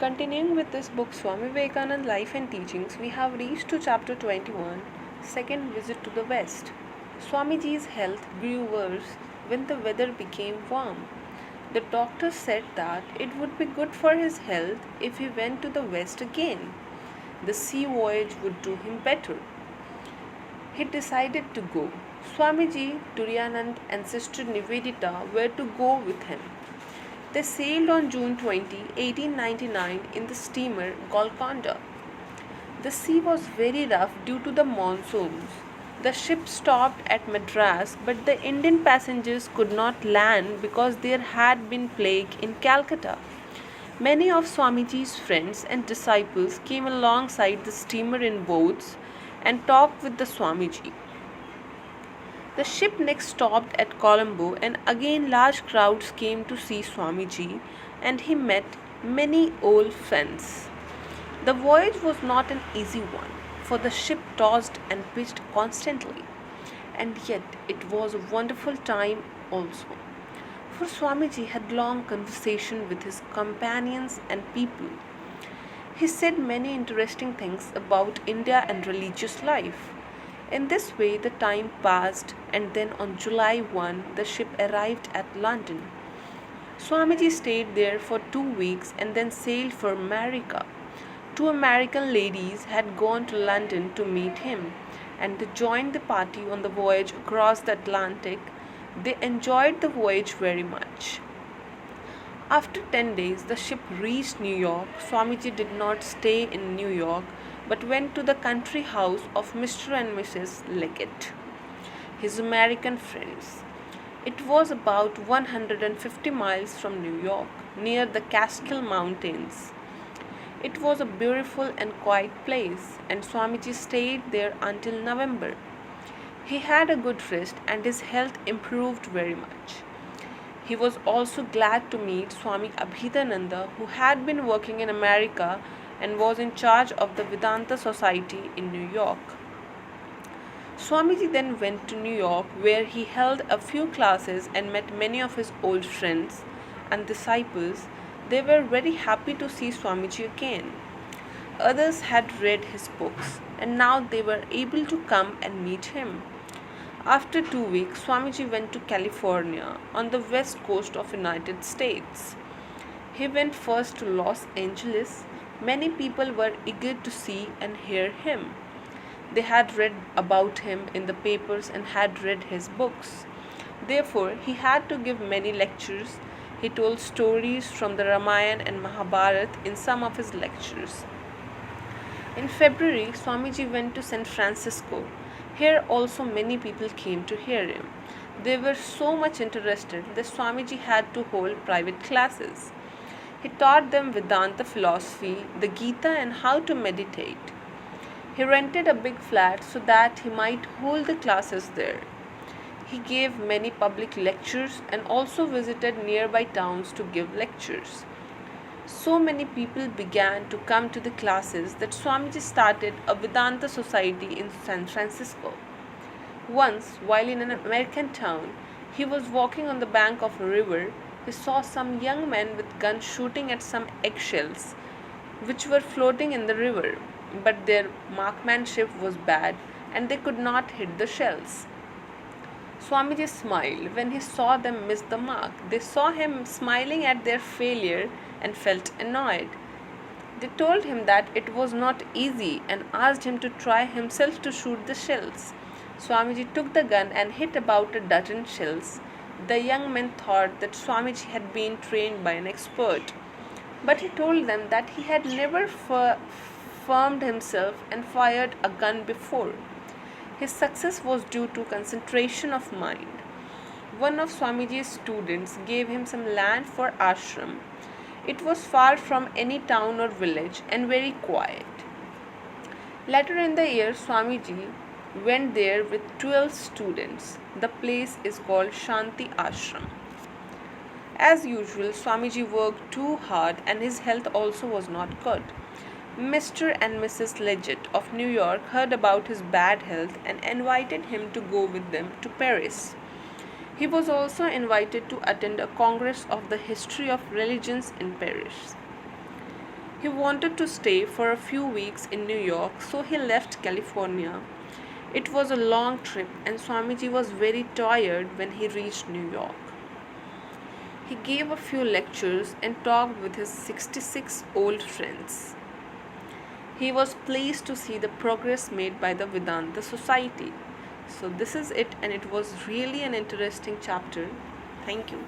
Continuing with this book, Swami Vivekananda Life and Teachings, we have reached to chapter 21, Second Visit to the West. Swamiji's health grew worse when the weather became warm. The doctor said that it would be good for his health if he went to the West again. The sea voyage would do him better. He decided to go. Swamiji, Turyanand, and Sister Nivedita were to go with him. They sailed on June 20, 1899 in the steamer Golconda. The sea was very rough due to the monsoons. The ship stopped at Madras, but the Indian passengers could not land because there had been plague in Calcutta. Many of Swamiji's friends and disciples came alongside the steamer in boats and talked with the Swamiji. The ship next stopped at Colombo, and again large crowds came to see Swamiji, and he met many old friends. The voyage was not an easy one, for the ship tossed and pitched constantly, and yet it was a wonderful time also. For Swamiji had long conversation with his companions and people. He said many interesting things about India and religious life. In this way, the time passed, and then on July 1, the ship arrived at London. Swamiji stayed there for 2 weeks and then sailed for America. Two American ladies had gone to London to meet him, and they joined the party on the voyage across the Atlantic. They enjoyed the voyage very much. After 10 days, the ship reached New York. Swamiji did not stay in New York but went to the country house of Mr. and Mrs. Leggett, his American friends. It was about 150 miles from New York, near the Catskill Mountains. It was a beautiful and quiet place, and Swamiji stayed there until November. He had a good rest and his health improved very much. He was also glad to meet Swami Abhidananda, who had been working in America and was in charge of the Vedanta Society in New York. Swamiji then went to New York, where he held a few classes and met many of his old friends and disciples. They were very happy to see Swamiji again. Others had read his books, and now they were able to come and meet him. After 2 weeks, Swamiji went to California on the west coast of United States. He went first to Los Angeles. Many people were eager to see and hear him. They had read about him in the papers and had read his books. Therefore, he had to give many lectures. He told stories from the Ramayana and Mahabharata in some of his lectures. In February, Swamiji went to San Francisco. Here also many people came to hear him. They were so much interested that Swamiji had to hold private classes. He taught them Vedanta philosophy, the Gita, and how to meditate. He rented a big flat so that he might hold the classes there. He gave many public lectures and also visited nearby towns to give lectures. So many people began to come to the classes that Swamiji started a Vedanta society in San Francisco. Once, while in an American town, he was walking on the bank of a river. He saw some young men with guns shooting at some eggshells which were floating in the river, but their marksmanship was bad and they could not hit the shells. Swamiji smiled when he saw them miss the mark. They saw him smiling at their failure and felt annoyed. They told him that it was not easy and asked him to try himself to shoot the shells. Swamiji took the gun and hit about a dozen shells. The young men thought that Swamiji had been trained by an expert, but he told them that he had never firmed himself and fired a gun before. His success was due to concentration of mind. One of Swamiji's students gave him some land for ashram. It was far from any town or village and very quiet. Later in the year, Swamiji went there with 12 students. The place is called Shanti Ashram. As usual, Swamiji worked too hard and his health also was not good. Mr. and Mrs. Leggett of New York heard about his bad health and invited him to go with them to Paris. He was also invited to attend a congress of the history of religions in Paris. He wanted to stay for a few weeks in New York, so he left California. It was a long trip, and Swamiji was very tired when he reached New York. He gave a few lectures and talked with his 66 old friends. He was pleased to see the progress made by the Vedanta Society. So, this is it, and it was really an interesting chapter. Thank you.